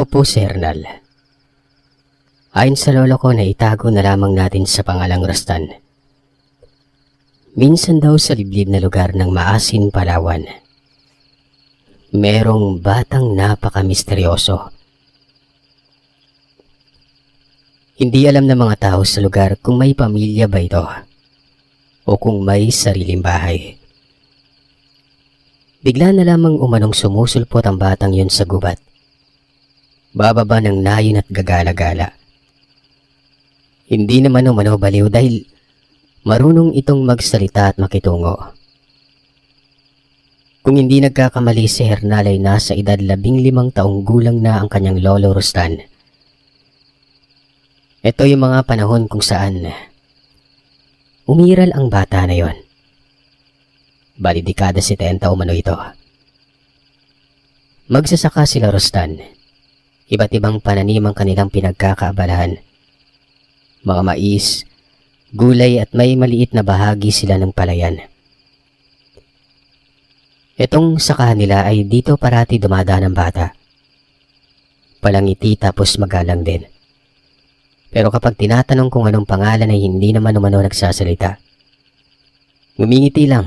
po si Hernal. Ayon sa lolo ko na itago na lamang natin sa pangalang Rostan. Minsan daw sa liblib na lugar ng Maasin, Palawan, merong batang napaka-misteryoso. Hindi alam ng mga tao sa lugar kung may pamilya ba ito o kung may sariling bahay. Bigla na lamang umanong sumusulpot ang batang yun sa gubat. Bababa ng nayon at gagala-gala. Hindi naman umano baliw dahil marunong itong magsalita at makitungo. Kung hindi nagkakamali, si Hernal ay nasa edad 15 taong gulang na ang kanyang lolo Rostan. Ito yung mga panahon kung saan umiral ang bata na yon. Bali dekada 70 umano ito. Magsasaka sila Rostan. Iba't ibang pananim ang kanilang pinagkakaabalahan. Mga mais, gulay at may maliit na bahagi sila ng palayan. Itong sakahan nila ay dito parati dumadaan ang bata. Palangiti tapos magalang din. Pero kapag tinatanong kung anong pangalan ay hindi naman umano nagsasalita. Ngumingiti lang.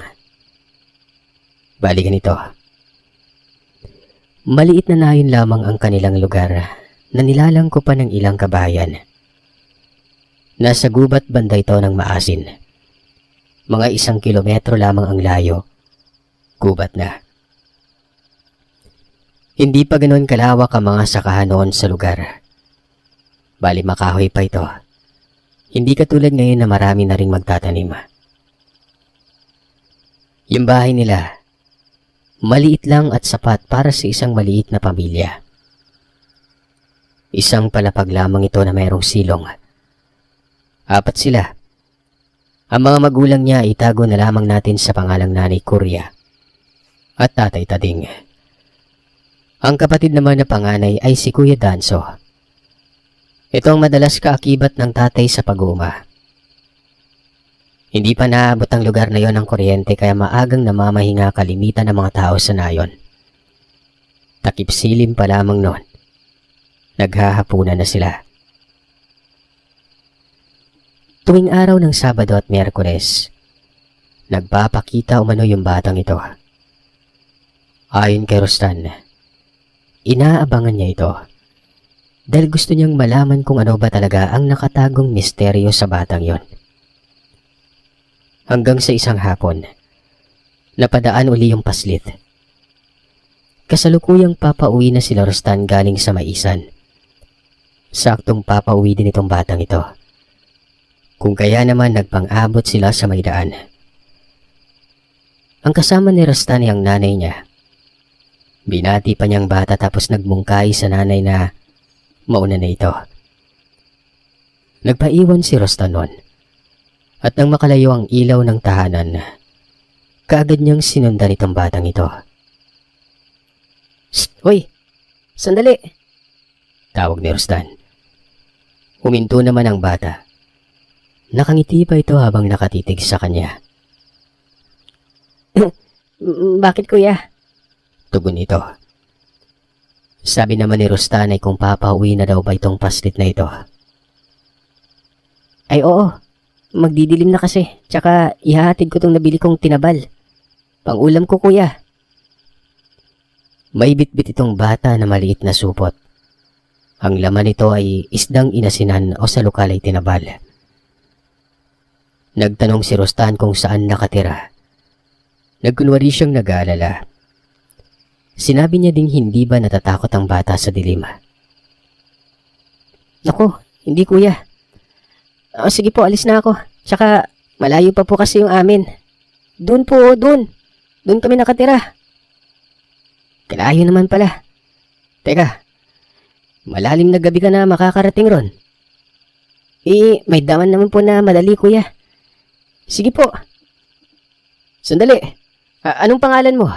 Bali ganito. Maliit na nayon lamang ang kanilang lugar na nilalangkupan ng ilang kabayan. Nasa gubat banda ito ng Maasin. Mga 1 kilometro lamang ang layo. Gubat na. Hindi pa ganoon kalawak ang mga sakahan noon sa lugar. Bali makahoy pa ito. Hindi katulad ngayon na marami na ring magtatanim. Yung bahay nila, maliit lang at sapat para sa isang maliit na pamilya. Isang palapag lamang ito na mayroong silong. 4 sila. Ang mga magulang niya itago na lamang natin sa pangalang Nanay Kurya at Tatay Tading. Ang kapatid naman na panganay ay si Kuya Danso. Ito ang madalas kaakibat ng tatay sa pag-uuma. Hindi pa naabot ang lugar na yon ng kuryente kaya maagang namamahinga kalimitan ng mga tao sa nayon. Takip silim pa lamang noon. Naghahapunan na sila. Tuwing araw ng Sabado at Miyerkules, nagpapakita umano yung batang ito. Ayon kay Rostan, inaabangan niya ito dahil gusto niyang malaman kung ano ba talaga ang nakatagong misteryo sa batang yon. Hanggang sa isang hapon, napadaan uli yung paslit. Kasalukuyang papauwi na sila Rostan galing sa Maisan. Saktong papauwi din itong batang ito. Kung kaya naman nagpang-abot sila sa may daan. Ang kasama ni Rostan ay ang nanay niya. Binati pa niyang bata tapos nagmungkay sa nanay na mauna na ito. Nagpaiwan si Rostan noon. At nang makalayo ang ilaw ng tahanan, kaagad niyang sinundan itong batang ito. "Shh! Hoy! Sandali!" tawag ni Rostan. Huminto naman ang bata. Nakangiti pa ito habang nakatitig sa kanya. "Bakit kuya?" tugon ito. Sabi naman ni Rostan ay kung papauwi na daw ba itong paslit na ito. "Ay oo. Magdidilim na kasi, tsaka ihahatid ko itong nabili kong tinabal. Pang-ulam ko kuya." May bitbit itong bata na maliit na supot. Ang laman nito ay isdang inasinan o sa lokal ay tinabal. Nagtanong si Rostan kung saan nakatira. Nagkunwari siyang nag-aalala. Sinabi niya ding hindi ba natatakot ang bata sa dilim. "Naku, hindi kuya. Sige po, alis na ako. Tsaka malayo pa po kasi yung amin. Doon po, doon. Doon kami nakatira." "Kalayo naman pala. Teka, malalim na gabi ka na makakarating ron." May daman naman po na madali kuya." "Sige po." "Sandali, anong pangalan mo?"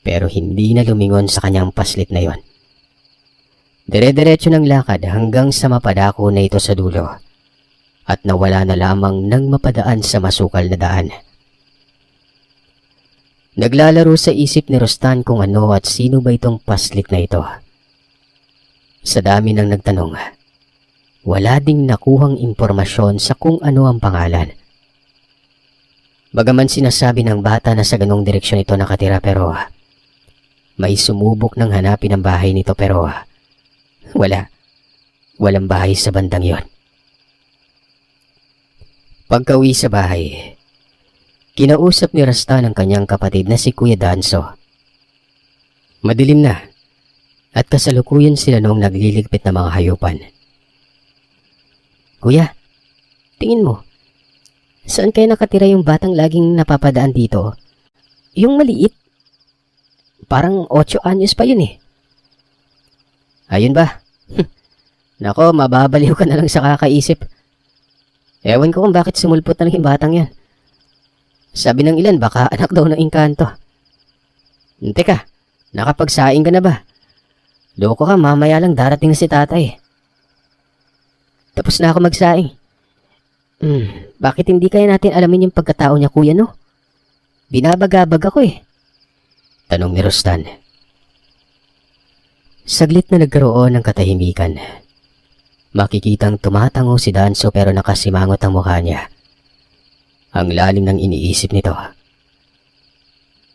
Pero hindi na lumingon sa kanyang paslit na yon. Dire-diretso ng lakad hanggang sa mapadako na ito sa dulo at nawala na lamang nang mapadaan sa masukal na daan. Naglalaro sa isip ni Rostan kung ano at sino ba itong paslit na ito. Sa dami ng nagtanong, wala ding nakuhang impormasyon sa kung ano ang pangalan. Bagaman sinasabi ng bata na sa ganong direksyon ito nakatira, pero may sumubok ng hanapin ang bahay nito, pero walang bahay sa bandang yon. Pagka-uwi sa bahay, kinausap ni Rastan ang kanyang kapatid na si Kuya Danso. Madilim na at kasalukuyan sila noong nagliligpit na mga hayupan. Kuya, tingin mo, saan kaya nakatira yung batang laging napapadaan dito? Yung maliit? Parang 8 anyos pa yun eh. Ayun ba? Nako, mababaliw ka na lang sa kakaisip. Ewan ko kung bakit sumulpot na lang yung batang yan. Sabi ng ilan, baka anak daw ng engkanto. Teka, nakapagsaing ka na ba? Loko ka, mamaya lang darating na si tatay. Tapos na ako magsaing. Bakit hindi kaya natin alamin yung pagkatao niya, kuya, no? Binabagabag ako eh. Tanong ni Rustan. Saglit na nagkaroon ng katahimikan. Makikitang tumatango si Danso pero nakasimangot ang mukha niya. Ang lalim ng iniisip nito.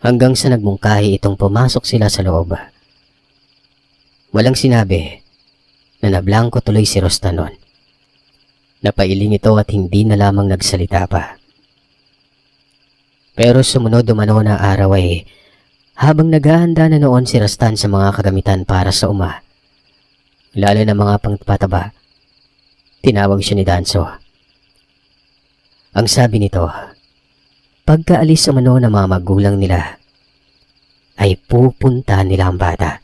Hanggang sa nagmungkahi itong pumasok sila sa loob. Walang sinabi na nablangko tuloy si Rustan noon. Napailing ito at hindi na lamang nagsalita pa. Pero sumunod umano na araw ay habang naghahanda na noon si Rustan sa mga kagamitan para sa uma, lalo na mga pangpataba, tinawag siya ni Danso. Ang sabi nito, pagkaalis umano ng mga magulang nila, ay pupunta nila ang bata.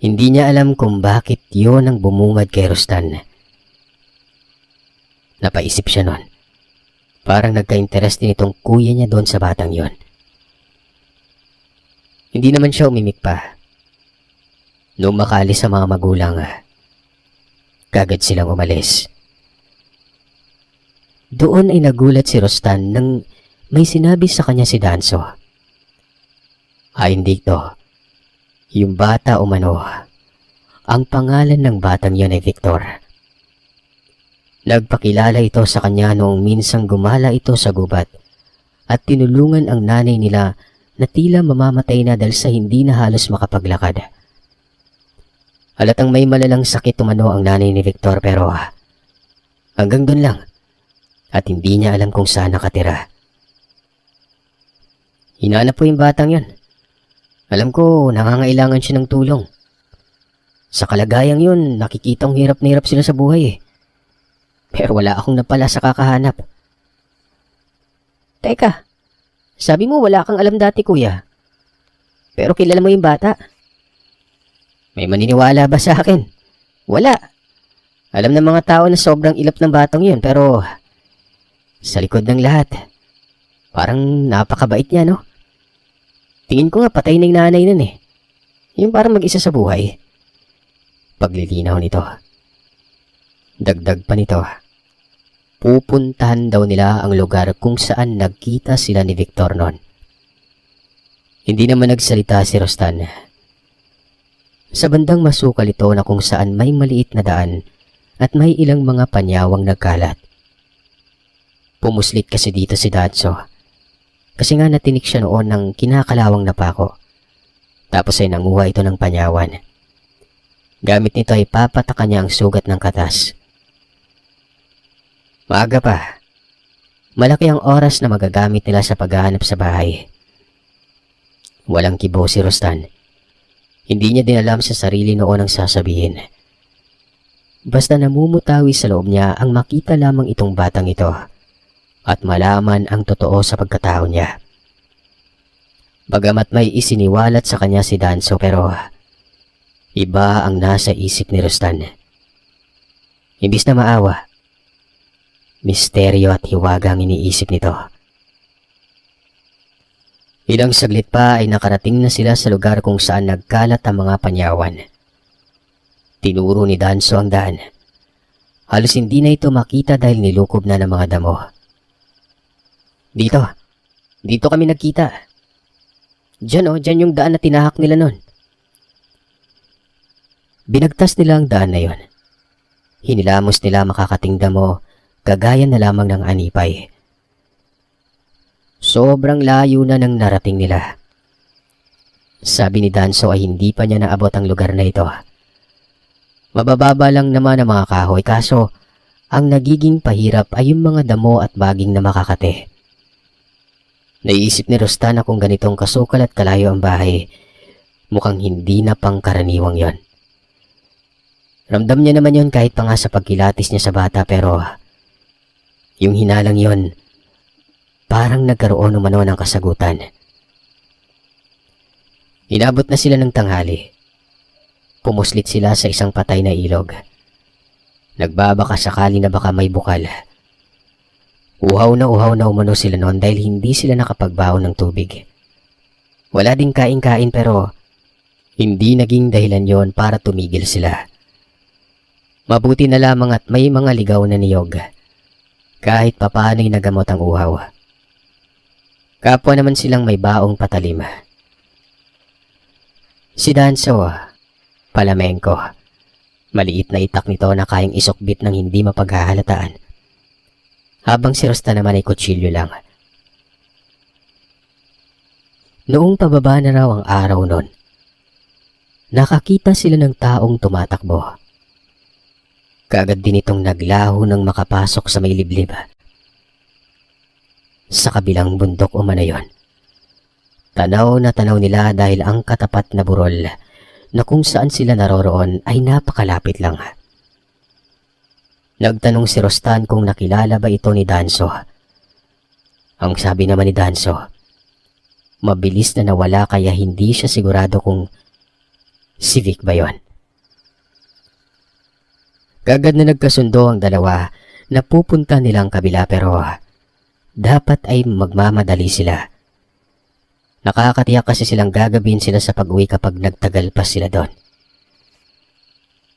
Hindi niya alam kung bakit yon ang bumungad kay Rustan. Napaisip siya nun. Parang nagka-interest din itong kuya niya doon sa batang yon. Hindi naman siya umimik pa. Noong makaalis ang mga magulang, kagad silang umalis. Doon ay nagulat si Rustan nang may sinabi sa kanya si Danso. Hindi to. Yung bata umano, ang pangalan ng batang yon ay Victor. Nagpakilala ito sa kanya noong minsang gumala ito sa gubat at tinulungan ang nanay nila na tila mamamatay na dahil sa hindi na halos makapaglakad. Halatang may malalang sakit umano ang nanay ni Victor pero hanggang doon lang at hindi niya alam kung saan nakatira. Hinanap po yung batang yon. Alam ko, nangangailangan siya ng tulong. Sa kalagayang yun, nakikitang hirap na hirap sila sa buhay eh. Pero wala akong napala sa kakahanap. Teka, sabi mo wala kang alam dati, kuya. Pero kilala mo yung bata. May maniniwala ba sa akin? Wala. Alam ng mga tao na sobrang ilap ng batang yun, pero sa likod ng lahat, parang napakabait niya, no? Tingin ko nga patay na yung nanay nun eh. Yung parang mag-isa sa buhay. Paglilinaw nito. Dagdag pa nito. Pupuntahan daw nila ang lugar kung saan nagkita sila ni Victor noon. Hindi naman nagsalita si Rustan. Sa bandang masukal ito na kung saan may maliit na daan at may ilang mga panyawang nagkalat. Pumuslit kasi dito si Danso. Kasi nga natinik siya noon ng kinakalawang na pako. Tapos ay nanguha ito ng panyawan. Gamit nito ay papatakan niya ang sugat ng katas. Maaga pa. Malaki ang oras na magagamit nila sa paghahanap sa bahay. Walang kibo si Rustan. Hindi niya din alam sa sarili noon ang sasabihin. Basta namumutawi sa loob niya ang makita lamang itong batang ito at malaman ang totoo sa pagkatao niya. Bagamat may isiniwalat sa kanya si Danso pero iba ang nasa isip ni Rustan. Imbis na maawa, misteryo at hiwaga ang iniisip nito. Ilang saglit pa ay nakarating na sila sa lugar kung saan nagkalat ang mga panyawan. Tinuro ni Danso ang daan. Halos hindi na ito makita dahil nilukob na ng mga damo. Dito kami nagkita. Diyan yung daan na tinahak nila nun. Binagtas nila ang daan na yon. Hinilamos nila makakating damo, kagaya na lamang ng anipay. Sobrang layo na ng narating nila. Sabi ni Danso ay hindi pa niya naabot ang lugar na ito. Mabababa lang naman ang mga kahoy, kaso ang nagiging pahirap ay yung mga damo at baging na makakate. Naiisip ni Rostan na kung ganitong kasukal at kalayo ang bahay, mukhang hindi na pangkaraniwang yon. Ramdam niya naman yon kahit pa nga sa pagkilatis niya sa bata, pero yung hinalang yon, parang nagkaroon umano ng kasagutan. Inabot na sila ng tanghali. Pumuslit sila sa isang patay na ilog. Nagbabaka sakali na baka may bukal. Uhaw na umano sila noon dahil hindi sila nakapagbaon ng tubig. Wala ding kain-kain, pero hindi naging dahilan yon para tumigil sila. Mabuti na lamang at may mga ligaw na niyog. Kahit papaano'y nagamot ang uhaw. Kapwa naman silang may baong patalim. Si Danso, palamengko. Maliit na itak nito na kayang isukbit ng hindi mapaghahalataan. Habang si Rosta naman ay kutsilyo lang. Noong pababa na raw ang araw nun, nakakita sila ng taong tumatakbo. Kaagad din itong naglaho nang makapasok sa may liblib. Sa kabilang bundok umano yon. Tanaw na tanaw nila dahil ang katapat na burol na kung saan sila naroroon ay napakalapit lang. Nagtanong si Rostan kung nakilala ba ito ni Danso. Ang sabi naman ni Danso, mabilis na nawala kaya hindi siya sigurado kung si Vic ba yon. Kagad na nagkasundo ang dalawa na pupunta nilang kabila, pero dapat ay magmamadali sila. Nakakatiyak kasi silang gagabihin sila sa pag-uwi kapag nagtagal pa sila doon.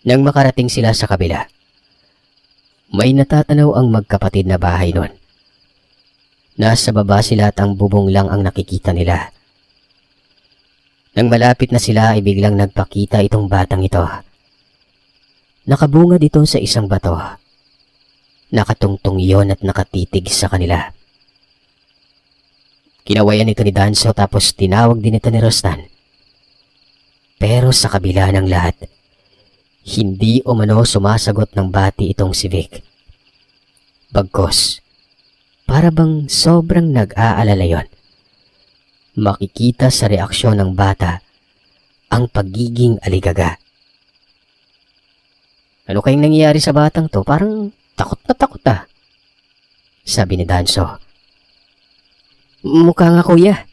Nang makarating sila sa kabila, may natatanaw ang magkapatid na bahay noon. Nasa baba sila at ang bubong lang ang nakikita nila. Nang malapit na sila ay biglang nagpakita itong batang ito. Nakabungad ito sa isang bato. Nakatungtong iyon at nakatitig sa kanila. Kinawayan ito ni Danso tapos tinawag din ito ni Rostan. Pero sa kabila ng lahat, hindi umano sumasagot ng bati itong si Vic. Bagkos, para bang sobrang nag-aalala yon. Makikita sa reaksyon ng bata ang pagiging aligaga. Ano kayang nangyayari sa batang to? Parang takot na takot ah, sabi ni Danso. Mukha nga kuya.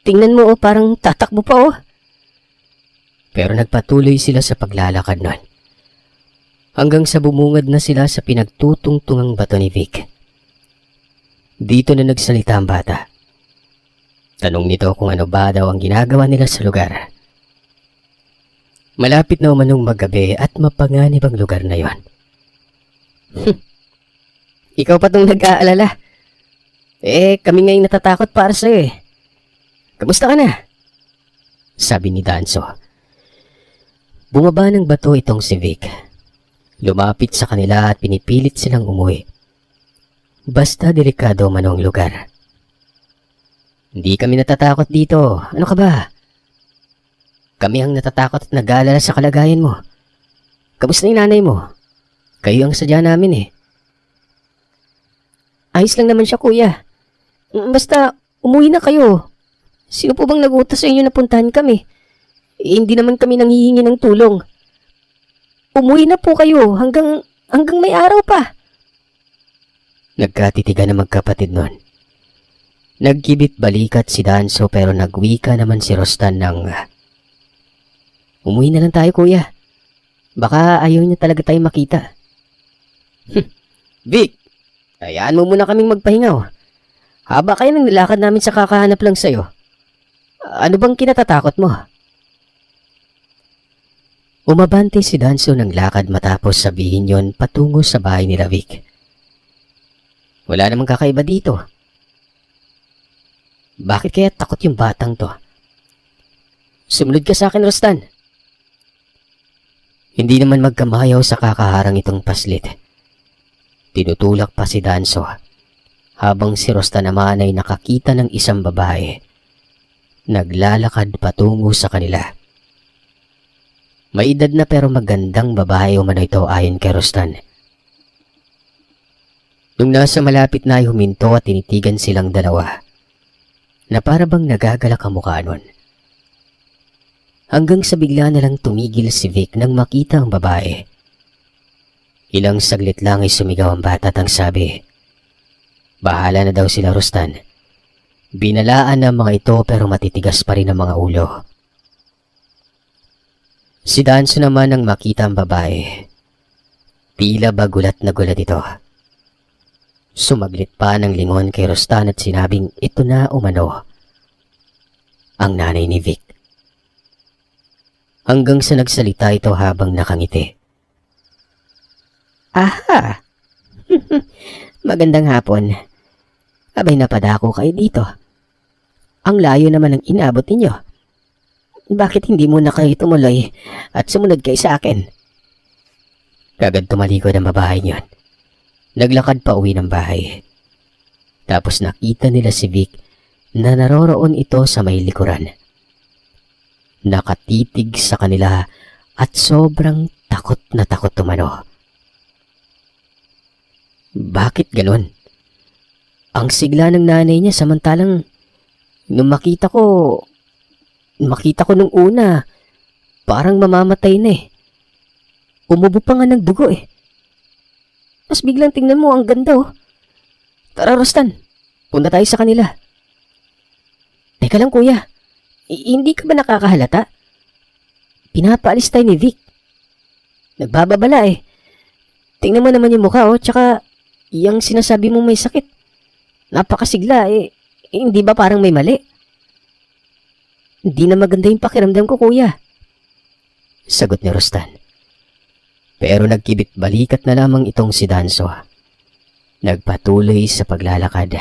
Tingnan mo parang tatakbo pa oh. Pero nagpatuloy sila sa paglalakad nun. Hanggang sa bumungad na sila sa pinagtutungtungang bato ni Vic. Dito na nagsalita ang bata. Tanong nito kung ano ba daw ang ginagawa nila sa lugar. Malapit na umanong maggabi at mapanganib ang lugar na yon. Ikaw pa tong nag-aalala. Kami ngayong natatakot para sa'yo eh. Kamusta ka na? Sabi ni Danso. Bumaba ng bato itong si Vic. Lumapit sa kanila at pinipilit silang umuwi. Basta delikado man ang lugar. Hindi kami natatakot dito. Ano ka ba? Kami ang natatakot at nag-aalala sa kalagayan mo. Kamusta yung nanay mo? Kayo ang sadya namin eh. Ayos lang naman siya kuya. Basta umuwi na kayo. Sino po bang nag-utos sa inyo na puntahan kami? Hindi naman kami nanghihingi ng tulong. Umuwi na po kayo hanggang may araw pa. Nagkatitigan na magkapatid nun. Nagkibit balikat si Danso pero nagwika naman si Rostan ng umuwi na lang tayo kuya. Baka ayaw niya talaga tayo makita. Vic, hayaan mo muna kaming magpahinga oh. Haba kayo ng nilakad namin sa kakahanap lang sa'yo. Ano bang kinatatakot mo? Umabante si Danso ng lakad matapos sabihin yon patungo sa bahay nila Vic. Wala namang kakaiba dito. Bakit kaya takot yung batang to? Sumunod ka sa akin, Rostan. Hindi naman magkamayaw sa kakaharang itong paslit. Tinutulak pa si Danso habang si Rosta naman ay nakakita ng isang babae. Naglalakad patungo sa kanila. May edad na pero magandang babae umano ito ayon kay Rostan. Nung nasa malapit na ay huminto at tinitigan silang dalawa na para bang nagagalak ang mukha nun. Hanggang sa bigla na lang tumigil si Vic nang makita ang babae. Ilang saglit lang ay sumigaw ang bata at ang sabi, bahala na daw sila Rostan. Binalaan ng mga ito pero matitigas pa rin ang mga ulo. Si Danso naman nang makita ang babae. Tila ba gulat na gulat ito. Sumaglit pa ng lingon kay Rostan at sinabing ito na umano ang nanay ni Vic. Hanggang sa nagsalita ito habang nakangiti. Aha! Magandang hapon. Abay napadako kayo dito. Ang layo naman ng inabot ninyo. Bakit hindi muna kayo tumuloy at sumunod kayo sa akin? Kagad tumalikod ang babae niyon. Naglakad pa uwi ng bahay. Tapos nakita nila si Vic na naroroon ito sa may likuran. Nakatitig sa kanila at sobrang takot na takot umano. Bakit ganun? Ang sigla ng nanay niya samantalang nung makita ko nung una, parang mamamatay na eh. Umubo pa nga ng dugo eh. Tapos biglang tingnan mo, ang ganda oh. Tara Rostan, punta tayo sa kanila. Teka lang kuya, hindi ka ba nakakahalata? Pinapaalis tayo ni Vic. Nagbababala eh. Tingnan mo naman yung mukha oh, tsaka yung sinasabi mong may sakit. Napakasigla eh. Hindi ba parang may mali? Hindi na maganda yung pakiramdam ko kuya. Sagot ni Rostan. Pero nagkibit balikat na lamang itong si Danso. Nagpatuloy sa paglalakad.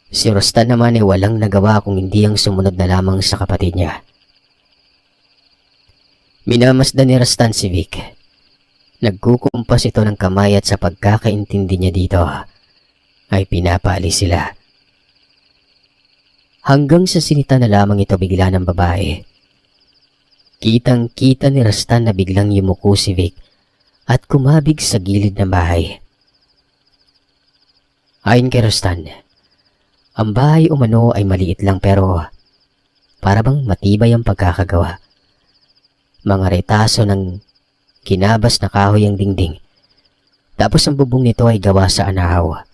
Si Rostan naman ay walang nagawa kung hindi ang sumunod na lamang sa kapatid niya. Minamasdan ni Rostan si Vic. Nagkukumpas ito ng kamay at sa pagkakaintindi niya dito ay pinapaalis sila. Hanggang sa sinita na lamang ito bigla ng babae. Kitang-kita ni Rostan na biglang yumuko si Vic at kumabig sa gilid ng bahay. Ayon kay Rostan, ang bahay umano ay maliit lang pero para bang matibay ang pagkakagawa. Mga retaso ng kinabas na kahoy ang dingding. Tapos ang bubong nito ay gawa sa anahaw.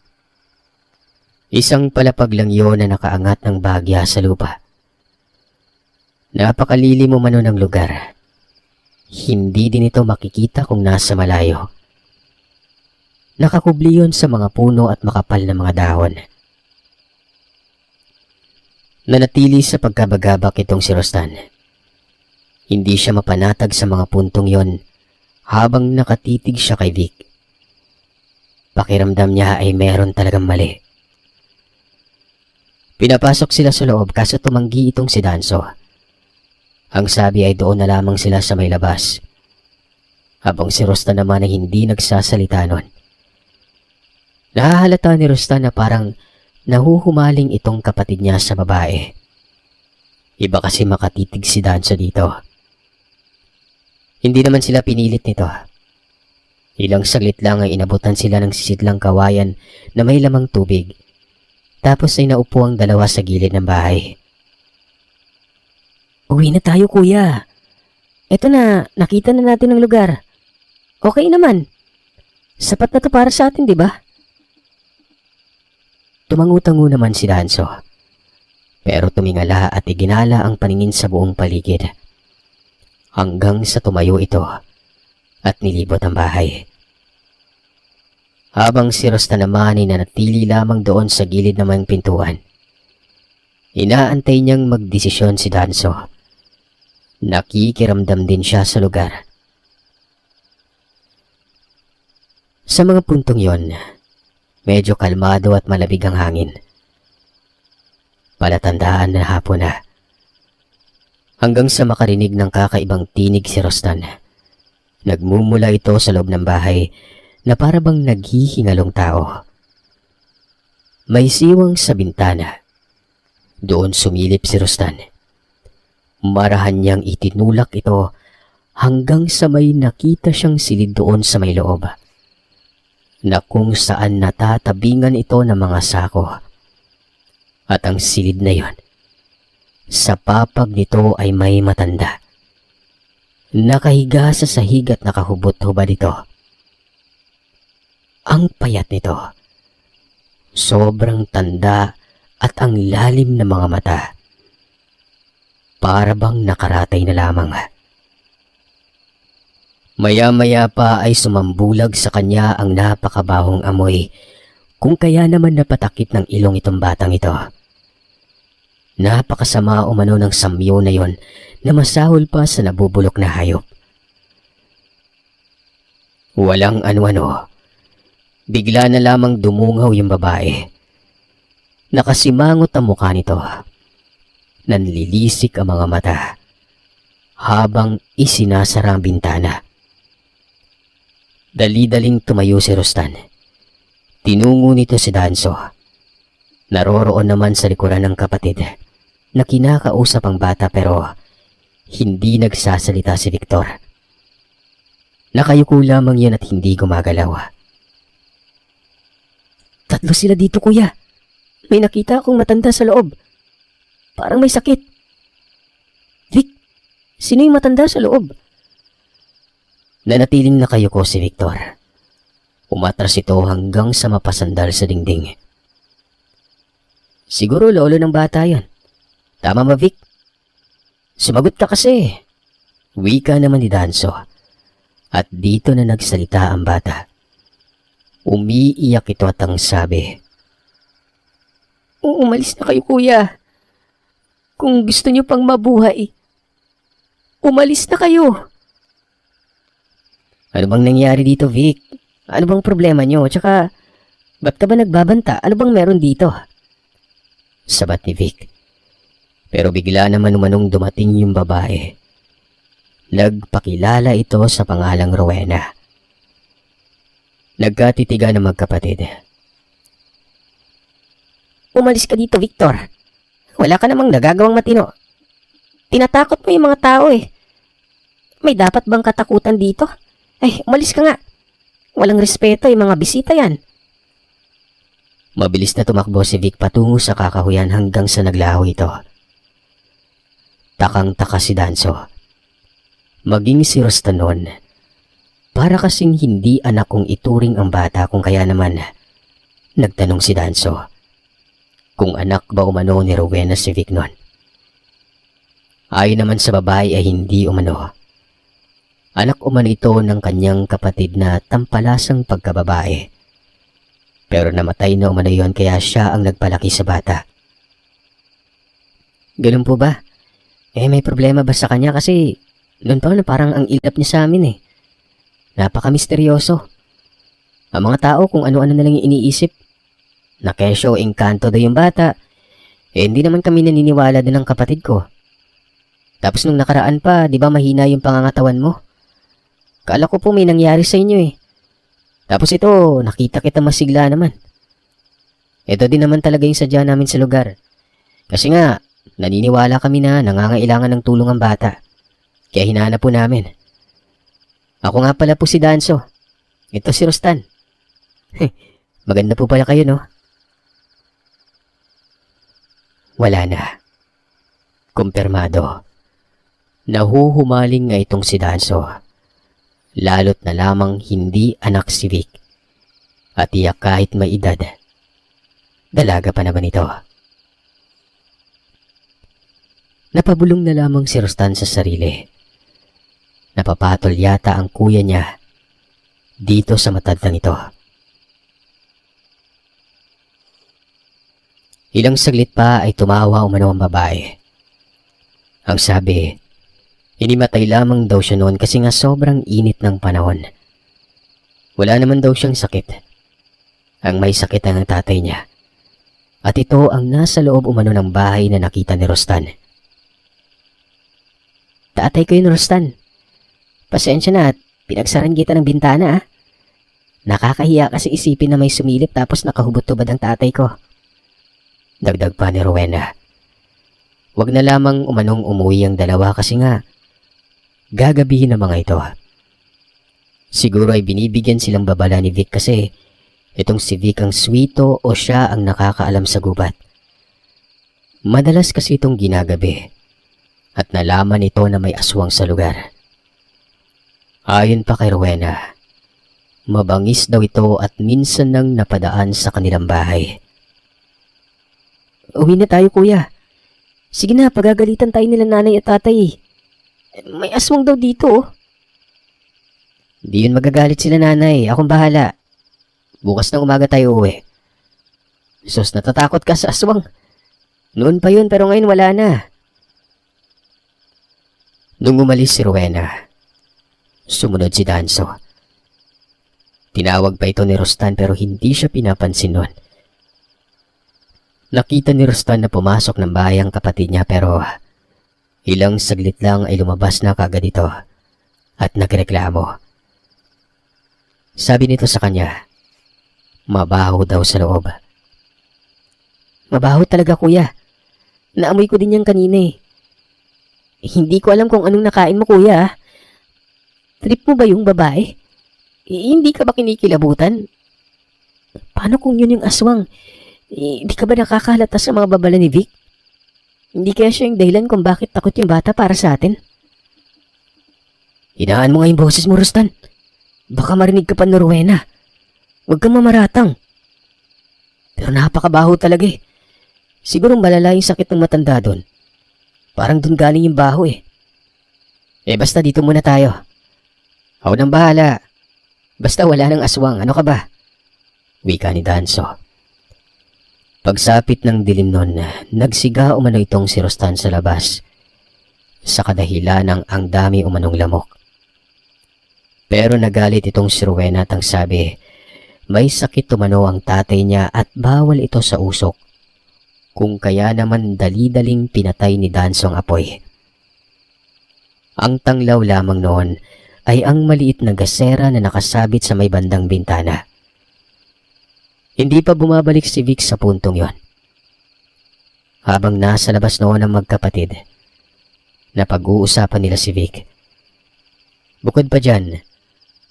Isang palapag lang yun na nakaangat ng bahagya sa lupa. Napakalilim umano ng lugar. Hindi din ito makikita kung nasa malayo. Nakakubli yun sa mga puno at makapal na mga dahon. Nanatili sa pagkabagabak itong si Rostan. Hindi siya mapanatag sa mga puntong yon habang nakatitig siya kay Vic. Pakiramdam niya ay meron talagang mali. Pinapasok sila sa loob kaso tumanggi itong si Danso. Ang sabi ay doon na lamang sila sa may labas. Habang si Rostan naman ay hindi nagsasalita nun. Nahahalata ni Rostan na parang nahuhumaling itong kapatid niya sa babae. Iba kasi makatitig si Danso dito. Hindi naman sila pinilit nito. Ilang saglit lang ay inabutan sila ng sisidlang kawayan na may lamang tubig. Tapos ay naupo ang dalawa sa gilid ng bahay. Uwi na tayo kuya. Eto na, nakita na natin ang lugar. Okay naman. Sapat na to para sa atin, di ba? Tumangutango naman si Danso. Pero tumingala at iginala ang paningin sa buong paligid. Hanggang sa tumayo ito at nilibot ang bahay. Habang si Rosta naman ay nanatili lamang doon sa gilid ng mga pintuan. Inaantay niyang magdesisyon si Danso. Nakikiramdam din siya sa lugar. Sa mga puntong yon, medyo kalmado at malabig ang hangin. Palatandaan na hapon na. Hanggang sa makarinig ng kakaibang tinig si Rostan Nagmumula ito sa loob ng bahay na para bang naghihingalong tao. May siwang sa bintana. Doon sumilip si Rustan. Marahan niyang itinulak ito hanggang sa may nakita siyang silid doon sa may loob, na kung saan natatabingan ito ng mga sako. At ang silid na yon, sa papag nito ay may matanda. Nakahiga sa sahig at nakahubot-hubad ito. Ang payat nito. Sobrang tanda at ang lalim ng mga mata. Para bang nakaratay na lamang. Maya-maya pa ay sumambulag sa kanya ang napakabahong amoy, kung kaya naman napatakip ng ilong itong batang ito. Napakasama umano ng samyo na yon na masahol pa sa nabubulok na hayop. Walang ano-ano. Bigla na lamang dumungaw yung babae. Nakasimangot ang mukha nito. Nanlilisik ang mga mata habang isinasara ang bintana. Dali-daling tumayo si Rustan. Tinungo nito si Danso. Naroroon naman sa likuran ng kapatid na kinakausap ang bata pero hindi nagsasalita si Victor. Nakayuko lamang yan at hindi gumagalaw. Tatlo sila dito, kuya. May nakita akong matanda sa loob. Parang may sakit. Vic, sino yung matanda sa loob? Nanatiling nakayuko si Victor. Umatras ito hanggang sa mapasandal sa dingding. Siguro lolo ng bata yan. Tama ba, Vic? Sumagot ka kasi. Wika naman ni Danso. At dito na nagsalita ang bata. Umiiyak ito at ang sabi, Umalis na kayo, kuya. Kung gusto niyo pang mabuhay, umalis na kayo. ano bang nangyari dito, Vic? Ano bang problema niyo? Tsaka, ba't ka ba nagbabanta? Ano bang meron dito? Sabat ni Vic. Pero bigla naman umanong dumating yung babae. Nagpakilala ito sa pangalang Rowena. Nagkatitigan ng magkapatid. Umalis ka dito, Victor. Wala ka namang nagagawang matino. Tinatakot mo yung mga tao eh. May dapat bang katakutan dito? Ay, umalis ka nga. Walang respeto yung mga bisita yan. Mabilis na tumakbo si Vic patungo sa kakahuyan hanggang sa naglaho ito. Takang-taka si Danso. Maging si Rostanon. Para kasing hindi anak kong ituring ang bata kung kaya naman nagtanong si Danso kung anak ba umano ni Rowena si Vic noon. Ayon naman sa babae ay hindi umano. Anak umano ito ng kanyang kapatid na tampalasang pagkababae. Pero namatay na umano yon kaya siya ang nagpalaki sa bata. Ganun po ba? May problema ba sa kanya kasi noon pa na parang ang ilap niya sa amin eh. Napaka-misteryoso. Ang mga tao kung ano-ano na lang yung iniisip. Na kesyo engkanto daw yung bata. Hindi naman kami naniniwala din ng kapatid ko. Tapos nung nakaraan pa, di ba mahina yung pangangatawan mo? Kala ko po may nangyari sa inyo eh. Tapos ito, nakita kita masigla naman. Ito din naman talaga yung sadya namin sa lugar. Kasi nga, naniniwala kami na nangangailangan ng tulong ang bata. Kaya hinahanap po namin. Ako nga pala po si Danso. Ito si Rustan. Maganda po pala kayo, no? Wala na. Kumpirmado. Nahuhumaling nga itong si Danso. Lalo't na lamang hindi anak si Vic. At iyak kahit may edad. Dalaga pa naman ito. Napabulong na lamang si Rustan sa sarili. Napapatol yata ang kuya niya dito sa matandang ito. Ilang saglit pa ay tumawa umano ang babae. Ang sabi, inimatay lamang daw siya noon kasi nga sobrang init ng panahon. Wala naman daw siyang sakit. Ang may sakit ang tatay niya. At ito ang nasa loob umano ng bahay na nakita ni Rustan. Tatay ko yun, Rustan. Pasensya na at Pinagsaran kita ng bintana, ah. Nakakahiya kasi isipin na may sumilip tapos nakahubot-tubad ang tatay ko. Dagdag pa ni Rowena. Wag na lamang umanong umuwi ang dalawa kasi nga, gagabihin ng mga ito. Siguro ay binibigyan silang babala ni Vic kasi itong si Vic ang swito o siya ang nakakaalam sa gubat. Madalas kasi itong ginagabi at nalaman ito na may aswang sa lugar. Ayon pa kay Rowena, mabangis daw ito at minsan nang napadaan sa kanilang bahay. Uwi na tayo, kuya. Sige na, pagagalitan tayo nila nanay at tatay. May aswang daw dito, oh. Di yun magagalit sila nanay, akong bahala. Bukas ng umaga tayo uwi. Sus, natatakot ka sa aswang. Noon pa yun pero ngayon wala na. Nung umalis si Rowena, sumunod si Danso. Tinawag pa ito ni Rostan pero hindi siya pinapansin nun. Nakita ni Rostan na pumasok ng bahay ang kapatid niya pero ilang saglit lang ay lumabas na kagad ito at nagreklamo. Sabi nito sa kanya, mabaho daw sa loob. Mabaho talaga, kuya. Naamoy ko din yan kanina, eh. Hindi ko alam kung anong nakain mo, kuya, ah. Trip mo ba yung babae? Hindi ka ba kinikilabutan? Paano kung yun yung aswang? Hindi ka ba nakakahalata sa mga babala ni Vic? Hindi kaya siya yung dahilan kung bakit takot yung bata para sa atin? Hinaan mo nga yung boses mo, Rostan. Baka marinig ka pa ni Rowena. Huwag kang mamaratang. Pero napakabaho talaga eh. Siguro malala yung sakit ng matanda doon. Parang doon galing yung baho eh. Basta dito muna tayo. Ako nang bahala. Basta wala ng aswang, ano ka ba? Wika ni Danso. Pagsapit ng dilim nun, nagsiga umano itong si Rostan sa labas. Sa kadahilan ng ang dami umanong lamok. Pero nagalit itong si Rowena at ang sabi, may sakit umano ang tatay niya at bawal ito sa usok. Kung kaya naman dali-daling pinatay ni Danso ang apoy. Ang tanglaw lamang noon ay ang maliit na gasera na nakasabit sa may bandang bintana. Hindi pa bumabalik si Vic sa puntong yon. Habang nasa labas noon ang magkapatid, napag-uusapan nila si Vic. Bukod pa dyan,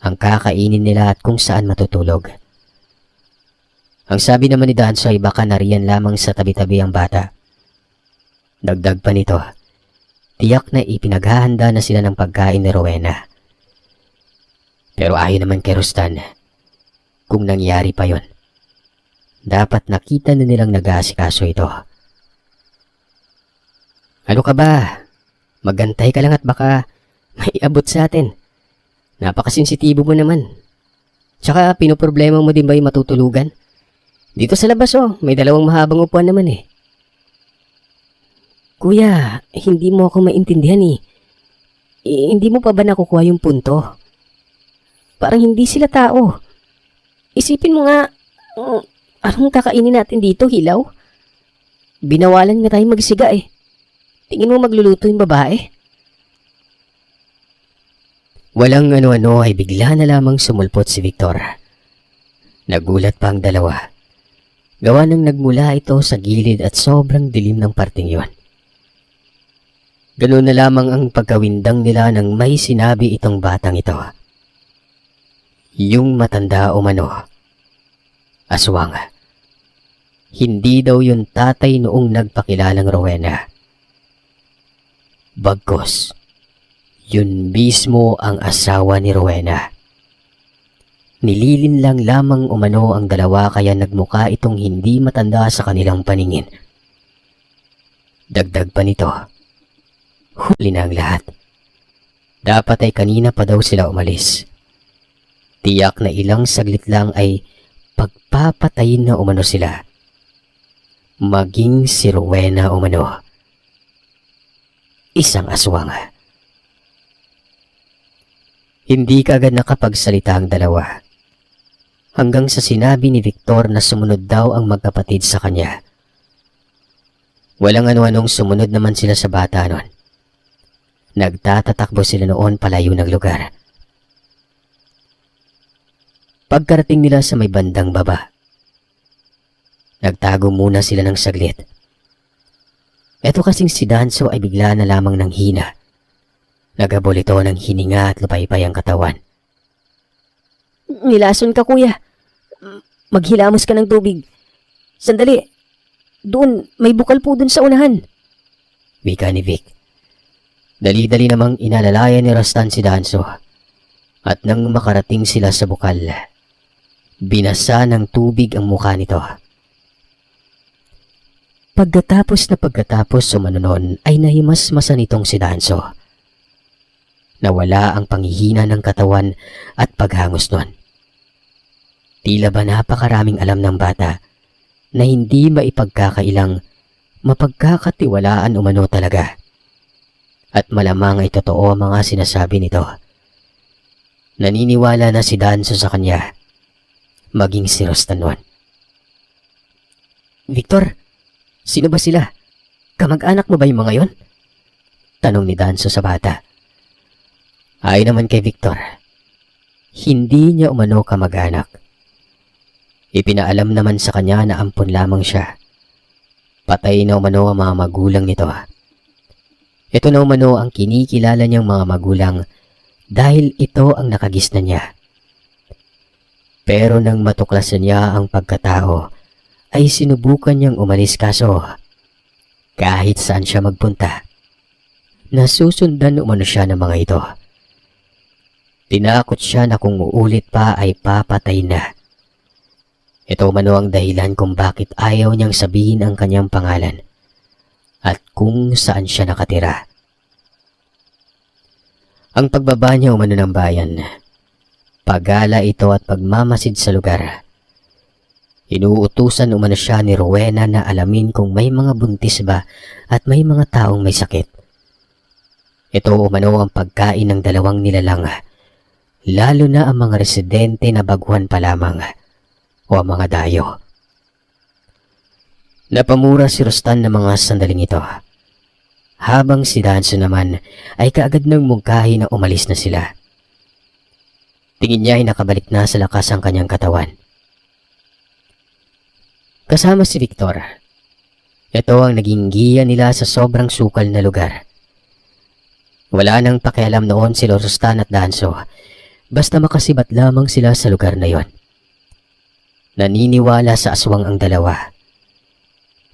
ang kakainin nila at kung saan matutulog. Ang sabi naman ni Danso ay baka nariyan lamang sa tabi-tabi ang bata. Dagdag pa nito, tiyak na ipinaghahanda na sila ng pagkain ni Rowena. Pero ayon naman kay Rostan, kung nangyari pa yon, dapat nakita na nilang nag-aasikaso ito. Ano ka ba? Magantay ka lang at baka may abot sa atin. Napakasensitibo mo naman. Tsaka pinoproblema mo din ba yung matutulugan? Dito sa labas may dalawang mahabang upuan naman eh. Kuya, hindi mo ako maintindihan eh. Hindi mo pa ba nakukuha yung punto? Parang hindi sila tao. Isipin mo nga, anong kakainin natin dito, hilaw? Binawalan nga tayo magsiga eh. Tingin mo magluluto yung babae? Walang ano-ano ay bigla na lamang sumulpot si Victor. Nagulat pa ang dalawa. Gawa nang nagmula ito sa gilid at sobrang dilim ng parting yon. Ganoon na lamang ang pagkawindang nila nang may sinabi itong batang ito. Yung matanda umano, aswang. Hindi daw yung tatay noong nagpakilalang Rowena. Bagkos, yun mismo ang asawa ni Rowena. Nililin lang lamang umano ang dalawa kaya nagmuka itong hindi matanda sa kanilang paningin. Dagdag pa nito, huli na ang lahat. Dapat ay kanina pa daw sila umalis. Tiyak na ilang saglit lang ay pagpapatayin na umano sila. Maging si Rowena umano. Isang aswang. Hindi kaagad nakapagsalita ang dalawa. Hanggang sa sinabi ni Victor na sumunod daw ang magkapatid sa kanya. Walang ano-anong sumunod naman sila sa bata noon. Nagtatatakbo sila noon palayo ng lugar. Pagkarating nila sa may bandang baba, nagtago muna sila ng saglit. Eto kasing si Danso ay bigla na lamang ng hina. Nagabol ito ng hininga at lupaypay ang katawan. Nilason ka, kuya. Maghilamos ka ng tubig. Sandali. Doon, may bukal po doon sa unahan. Wika ni Vic. Dali-dali namang inalalayan ni Rostan si Danso. At nang makarating sila sa bukal, binasa ng tubig ang mukha nito. Pagkatapos sumanunon ay nahimasmasan itong si Danso. Nawala ang panghihina ng katawan at paghangos nun. Tila ba napakaraming alam ng bata na hindi maipagkakailang mapagkakatiwalaan umano talaga. At malamang ay totoo ang mga sinasabi nito. Naniniwala na si Danso sa kanya, maging si Rostanon. Victor, sino ba sila? Kamag-anak mo ba yung mga yon? Tanong ni Danso sa bata. Ay naman kay Victor, hindi niya umano kamag-anak. Ipinaalam naman sa kanya na ampon lamang siya. Patay na umano ang mga magulang nito. Ito na umano ang kinikilala niyang mga magulang dahil ito ang nakagisna niya. Pero nang matuklasan niya ang pagkatao, ay sinubukan niyang umalis kaso kahit saan siya magpunta, nasusundan umano siya ng mga ito. Tinakot siya na kung uulit pa ay papatay na. Ito umano ang dahilan kung bakit ayaw niyang sabihin ang kanyang pangalan at kung saan siya nakatira. Ang pagbaba niya umano ng bayan, pagala ito at pagmamasid sa lugar. Inuutusan umano siya ni Rowena na alamin kung may mga buntis ba at may mga taong may sakit. Ito umano ang pagkain ng dalawang nilalang, lalo na ang mga residente na baguhan pa lamang o ang mga dayo. Napamura si Rostan ng mga sandaling ito, habang si Danso naman ay kaagad ng mungkahi na umalis na sila. Tingin niya ay nakabalik na sa lakas ang kanyang katawan. Kasama si Victor. Ito ang naging giya nila sa sobrang sukal na lugar. Wala nang pakialam noon si Rostan at Danso, basta makasibat lamang sila sa lugar na yon. Naniniwala sa aswang ang dalawa.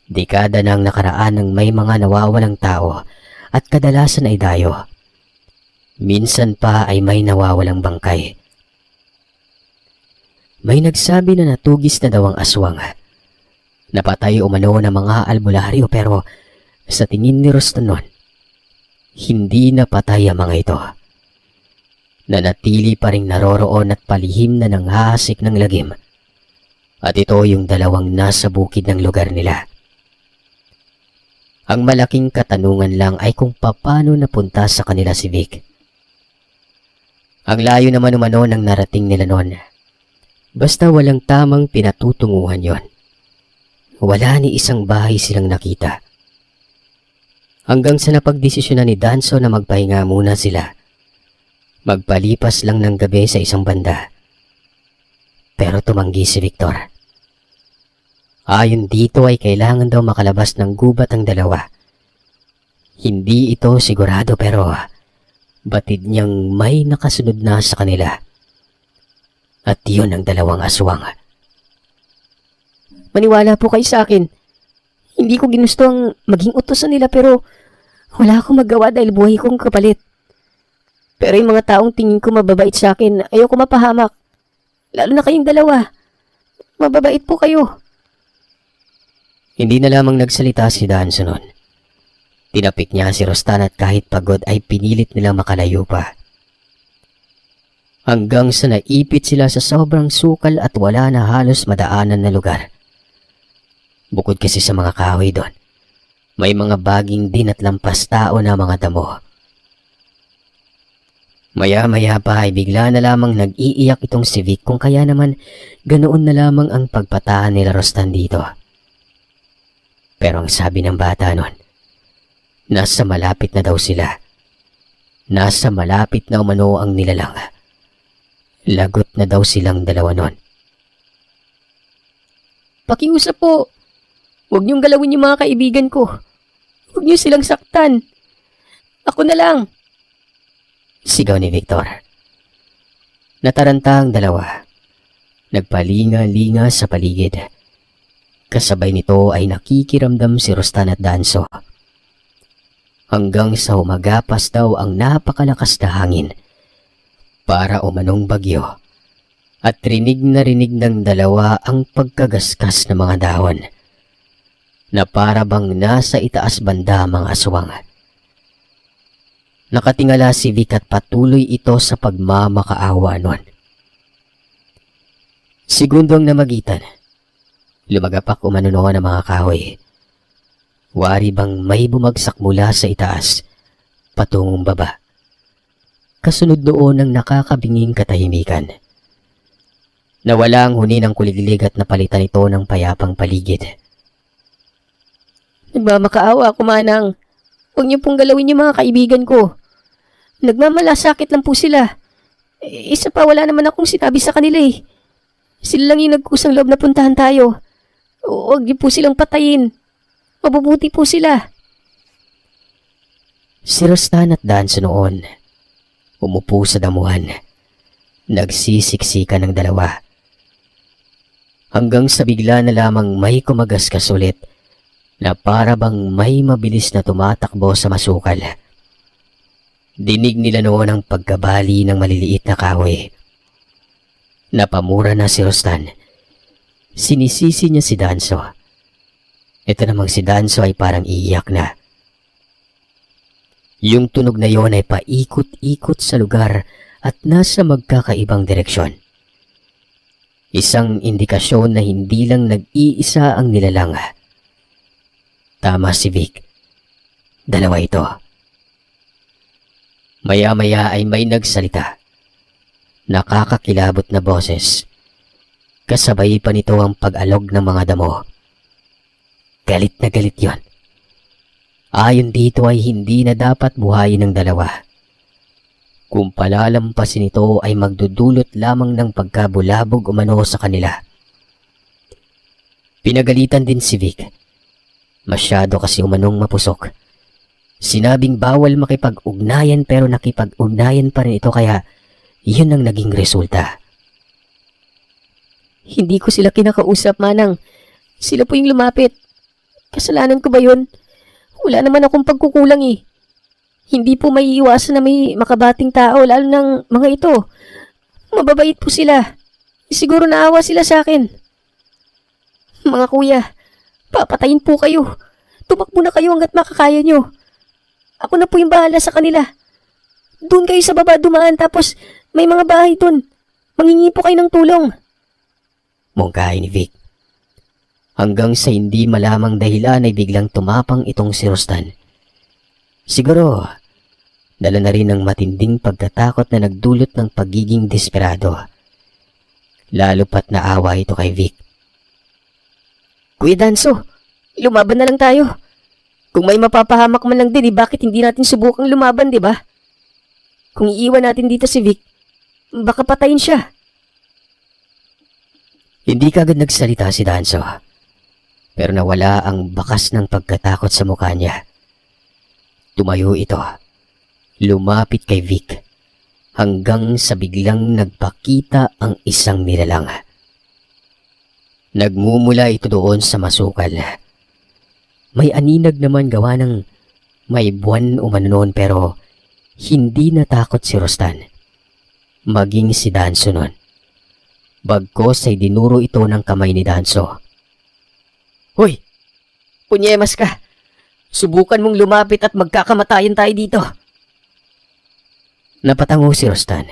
Dekada nang nakaraan ng may mga nawawalang tao at kadalasan ay dayo. Minsan pa ay may nawawalang bangkay. May nagsabi na natugis na daw ang aswang. Napatay umano ng mga albularyo pero sa tingin ni Rostanon, hindi napatay ang mga ito. Nanatili pa ring naroroon at palihim na nanghahasik ng lagim. At ito yung dalawang nasa bukid ng lugar nila. Ang malaking katanungan lang ay kung paano napunta sa kanila si Vic. Ang layo naman umano ng narating nila noon. Basta walang tamang pinatutunguhan yon. Wala ni isang bahay silang nakita. Hanggang sa napagdesisyonan ni Danso na magpahinga muna sila. Magpalipas lang ng gabi sa isang banda. Pero tumanggi si Victor. Ayon dito ay kailangan daw makalabas ng gubat ang dalawa. Hindi ito sigurado pero batid niyang may nakasunod na sa kanila. At yun ang dalawang aswang. Maniwala po kayo sa akin. Hindi ko ginusto ang maging utusan nila pero wala akong magawa dahil buhay kong kapalit. Pero yung mga taong tingin ko mababait sa akin, ayoko mapahamak. Lalo na kayong dalawa. Mababait po kayo. Hindi na lamang nagsalita si Danso noon. Tinapik niya si Rostan at kahit pagod ay pinilit nilang makalayo pa. Hanggang sa naipit sila sa sobrang sukal at wala na halos madaanan na lugar. Bukod kasi sa mga kahoy doon, may mga baging din at lampas tao na mga damo. Maya-maya pa ay bigla na lamang nag-iiyak itong si Vic kung kaya naman ganoon na lamang ang pagpatahan nila Rostan dito. Pero ang sabi ng bata noon, nasa malapit na daw sila. Nasa malapit na umano ang nilalang. Lagot na daw silang dalawa nun. Pakiusap po. Huwag niyong galawin yung mga kaibigan ko. Huwag niyo silang saktan. Ako na lang. Sigaw ni Victor. Nataranta ang dalawa. Nagpalinga-linga sa paligid. Kasabay nito ay nakikiramdam si Rostan at Danso. Hanggang sa humagapas daw ang napakalakas na hangin. Para umanong bagyo. At rinig na rinig ng dalawa ang pagkagaskas ng mga dahon. Na para bang nasa itaas banda mga aswang. Nakatingala si Vic at patuloy ito sa pagmamakaawa nun. Segundong namagitan, lumagapak umano noon ang mga kahoy. Wari bang may bumagsak mula sa itaas, patungong baba. Kasunod noon ang nakakabinging katahimikan. Nawala ang huni ng kuliglig at napalitan ito ng payapang paligid. Nagmamakaawa ako, Manang. Huwag niyo pong galawin yung mga kaibigan ko. Nagmamalasakit lang po sila. Isa pa, wala naman akong sinabi sa kanila eh. Sila lang yung nagkusang loob na puntahan tayo. Huwag niyo po silang patayin. Mabubuti po sila. Si Rostan at Danso noon, umupo sa damuhan. Nagsisiksikan ng dalawa. Hanggang sa bigla na lamang may kumagaskas ulit na para bang may mabilis na tumatakbo sa masukal. Dinig nila noon ang pagkabali ng maliliit na kahoy. Napamura na si Rostan. Sinisisi niya si Danso. Ito namang si Danso ay parang iiyak na. Yung tunog na yon ay paikot-ikot sa lugar at nasa magkakaibang direksyon. Isang indikasyon na hindi lang nag-iisa ang nilalang. Tama si Vic. Dalawa ito. Maya-maya ay may nagsalita. Nakakakilabot na boses. Kasabay pa nito ang pag-alog ng mga damo. Galit na galit yon. Ayon dito ay hindi na dapat buhayin ng dalawa. Kung palalampasin ito ay magdudulot lamang ng pagkabulabog umano sa kanila. Pinagalitan din si Vic. Masyado kasi umanong mapusok. Sinabing bawal makipag-ugnayan pero nakipag-ugnayan pa rin ito kaya yun ang naging resulta. Hindi ko sila kinakausap, Manang. Sila po yung lumapit. Kasalanan ko ba yun? Wala naman akong pagkukulang eh. Hindi po may iwasan na may makabating tao lalo ng mga ito. Mababait po sila. Siguro naawa sila sa akin. Mga kuya, papatayin po kayo. Tumakbo na kayo hanggat makakaya nyo. Ako na po yung bahala sa kanila. Doon kayo sa baba dumaan tapos may mga bahay doon. Mangingi po kayo ng tulong. Mungkahi ni Vic. Hanggang sa hindi malamang dahilan ay biglang tumapang itong si Rostan. Siguro, dala na rin ng matinding pagkatakot na nagdulot ng pagiging desperado. Lalo pat naawa ito kay Vic. Kuya Danso, lumaban na lang tayo. Kung may mapapahamak man lang din, bakit hindi natin subukang lumaban, di ba? Kung iiwan natin dito si Vic, baka patayin siya. Hindi kagad nagsalita si Danso. Pero nawala ang bakas ng pagkatakot sa mukha niya. Tumayo ito. Lumapit kay Vic. Hanggang sa biglang nagpakita ang isang nilalang. Nagmumula ito doon sa masukal. May aninag naman gawa ng may buwan umano noon pero hindi natakot si Rostan. Maging si Danso noon. Bagkos ay dinuro ito ng kamay ni Danso. Hoy, punyemas ka. Subukan mong lumapit at magkakamatayan tayo dito. Napatango si Rostan.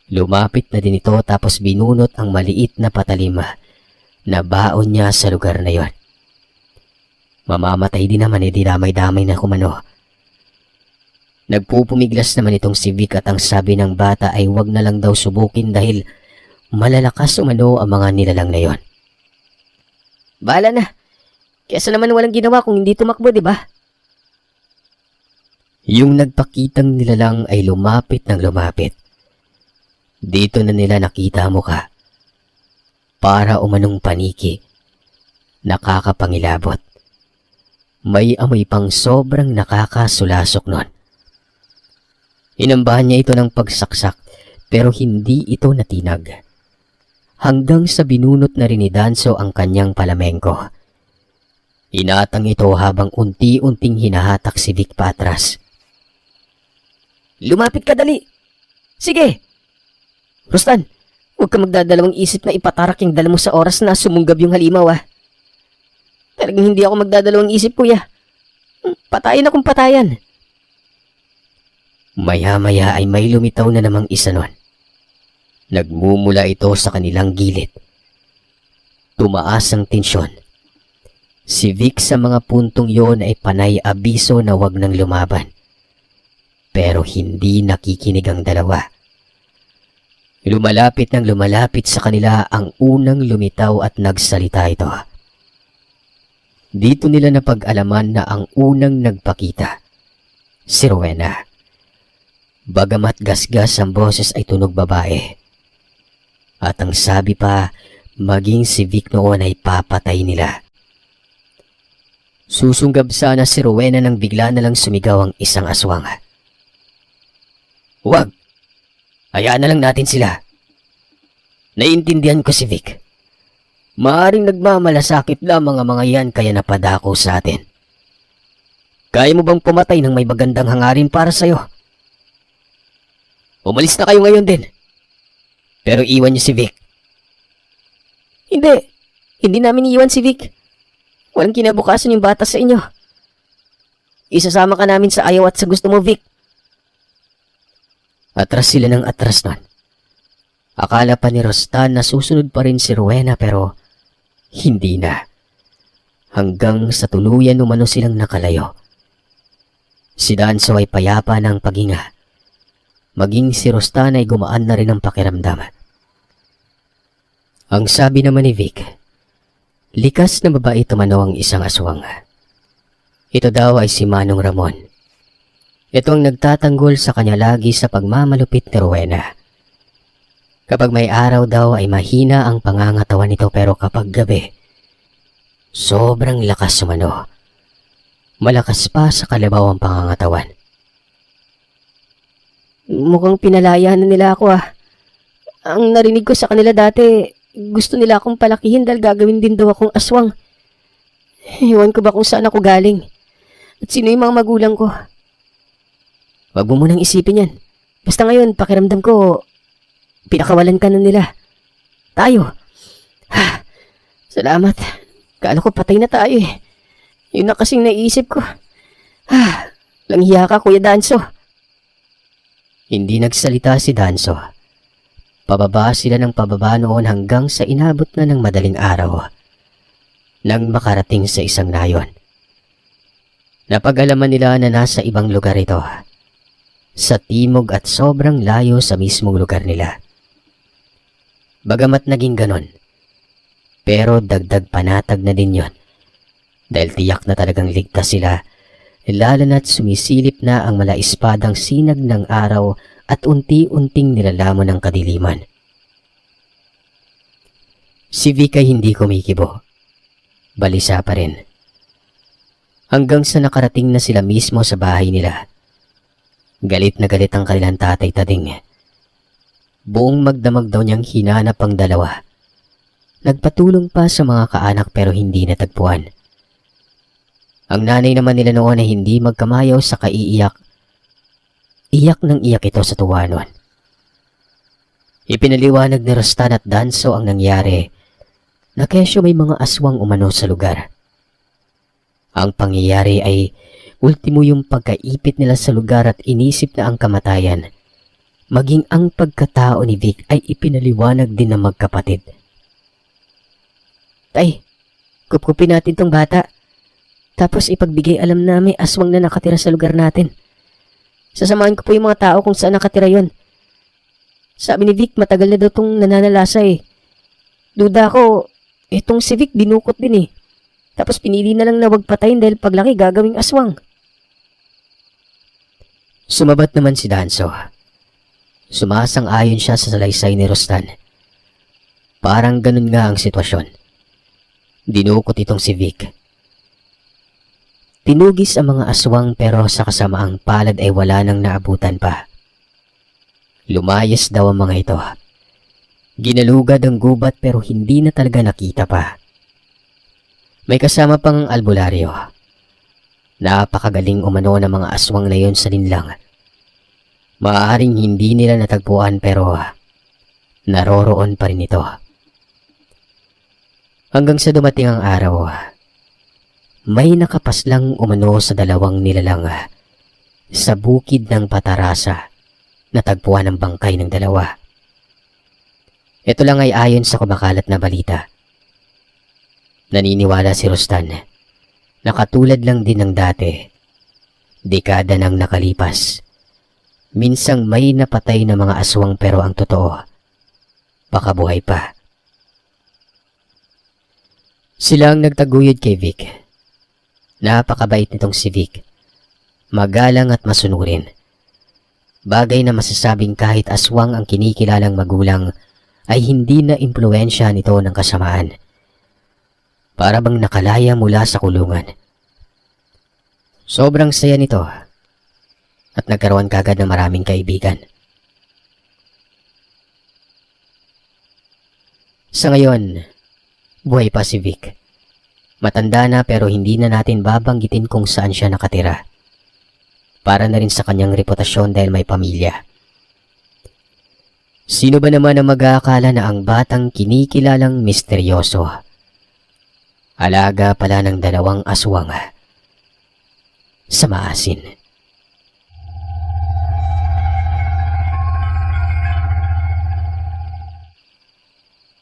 Lumapit na din ito tapos binunot ang maliit na patalima na baon niya sa lugar na yon. Mamamatay din naman damay-damay na kumano. Nagpupumiglas naman itong si Vic at ang sabi ng bata ay wag na lang daw subukin dahil malalakas umano ang mga nilalang na yon. Bahala na. Kesa naman walang ginawa kung hindi tumakbo, di ba? Yung nagpakitang nilalang ay lumapit ng lumapit. Dito na nila nakita mo ka. Para umanong paniki. Nakakapangilabot. May amoy pang sobrang nakakasulasok nun. Inambahan niya ito ng pagsaksak pero hindi ito natinag. Hanggang sa binunot na rin ni Danso ang kanyang palamengko. Inatang ito habang unti-unting hinahatak si Vic patras. Lumapit ka dali! Sige! Rustan, huwag ka magdadalawang isip na ipatarak yung dala mo sa oras na sumunggab yung halimaw Talagang hindi ako magdadalawang isip, kuya. Patayin akong patayan. Maya-maya ay may lumitaw na namang isa nun. Nagmumula ito sa kanilang gilid. Tumaas ang tensyon. Si Vic sa mga puntong yon ay panay abiso na wag nang lumaban. Pero hindi nakikinig ang dalawa. Lumalapit sa kanila ang unang lumitaw at nagsalita ito. Dito nila napag-alaman na ang unang nagpakita, si Rowena. Bagamat gasgas ang boses ay tunog babae. At ang sabi pa, maging si Vic noon ay papatay nila. Susunggab sana si Rowena nang bigla na lang sumigaw ang isang aswang. Huwag! Hayaan na lang natin sila. Naiintindihan ko si Vic. Maaring nagmamalasakit lamang ang mga yan kaya napadako sa atin. Kaya mo bang pumatay ng may magandang hangarin para sa'yo? Umalis na kayo ngayon din. Pero iwan niyo si Vic. Hindi. Hindi namin iwan si Vic. Walang kinabukasan yung bata sa inyo. Isasama ka namin sa ayaw at sa gusto mo, Vic. Atras sila ng atras nun. Akala pa ni Rostan na susunod pa rin si Rowena pero hindi na. Hanggang sa tuluyan umano silang nakalayo. Si Danso ay payapa ng paghinga. Maging si Rostan ay gumaan na rin ang pakiramdam. Ang sabi naman ni Vic, likas na babae tumanaw ang isang aswang. Ito daw ay si Manong Ramon. Ito ang nagtatanggol sa kanya lagi sa pagmamalupit ni Rowena. Kapag may araw daw ay mahina ang pangangatawan nito pero kapag gabi, sobrang lakas umano. Malakas pa sa kalabaw ang pangangatawan. Mukhang pinalaya na nila ako Ang narinig ko sa kanila dati, gusto nila akong palakihin dahil gagawin din daw akong aswang. Iwan ko ba kung saan ako galing? At sino yung mga magulang ko? Wag mo munang isipin yan. Basta ngayon, pakiramdam ko, pinakawalan ka na nila. Tayo. Salamat. Kala ko patay na tayo Yun na kasing naisip ko. Langhiya ka, Kuya Danso. Hindi nagsalita si Danso. Pababa sila ng pababa noon hanggang sa inabot na ng madaling araw. Nang makarating sa isang nayon. Napag-alaman nila na nasa ibang lugar ito. Sa timog at sobrang layo sa mismong lugar nila. Bagamat naging ganon, pero dagdag panatag na din yon. Dahil tiyak na talagang ligtas sila, lalo na't sumisilip na ang malaispadang sinag ng araw at unti-unting nilalamon ng kadiliman. Si Vic ay hindi kumikibo. Balisa pa rin. Hanggang sa nakarating na sila mismo sa bahay nila. Galit na galit ang kanilang tatay Tading. Buong magdamag daw niyang hinanap ang dalawa. Nagpatulong pa sa mga kaanak pero hindi natagpuan. Ang nanay naman nila noon ay hindi magkamayaw sa kaiiyak. Iyak ng iyak ito sa tuwa noon. Ipinaliwanag ni Rostan at Danso ang nangyari na kesyo may mga aswang umano sa lugar. Ang pangyayari ay ultimo yung pagkaipit nila sa lugar at inisip na ang kamatayan, maging ang pagkatao ni Vic ay ipinaliwanag din ng magkapatid. Tay, kupkupin natin tong bata. Tapos ipagbigay alam na may aswang na nakatira sa lugar natin. Sasamahan ko po yung mga tao kung saan nakatira yon. Sabi ni Vic, matagal na daw itong nananalasa Duda ko, itong si Vic dinukot din Tapos pinili na lang na wag patayin dahil paglaki gagawing aswang. Sumabat naman si Danso. Sumasang-ayon siya sa salaysay ni Rostan. Parang ganun nga ang sitwasyon. Dinukot itong si Vic. Tinugis ang mga aswang pero sa kasamaang palad ay wala nang naabutan pa. Lumayas daw ang mga ito. Ginalugad ang gubat pero hindi na talaga nakita pa. May kasama pang albularyo. Napakagaling umano ng mga aswang na yon sa linlang. Maaaring hindi nila natagpuan pero naroroon pa rin ito. Hanggang sa dumating ang araw, may nakapaslang umano sa dalawang nilalang sa bukid ng Patarasa. Natagpuan ang bangkay ng dalawa. Ito lang ay ayon sa kumakalat na balita. Naniniwala si Rostan na katulad lang din ng dati, dekada nang nakalipas. Minsang may napatay na mga aswang pero ang totoo, baka buhay pa. Sila ang nagtaguyod kay Vic. Napakabait nitong si Vic. Magalang at masunurin. Bagay na masasabing kahit aswang ang kinikilalang magulang ay hindi na impluwensya nito ng kasamaan. Para bang nakalaya mula sa kulungan. Sobrang saya nito at nagkaroon kagad ng maraming kaibigan. Sa ngayon, buhay pa si Vic. Matanda na pero hindi na natin babanggitin kung saan siya nakatira. Para na rin sa kanyang reputasyon dahil may pamilya. Sino ba naman ang mag-aakala na ang batang kinikilalang misteryoso? Alaga pala ng dalawang aswang sa maasin.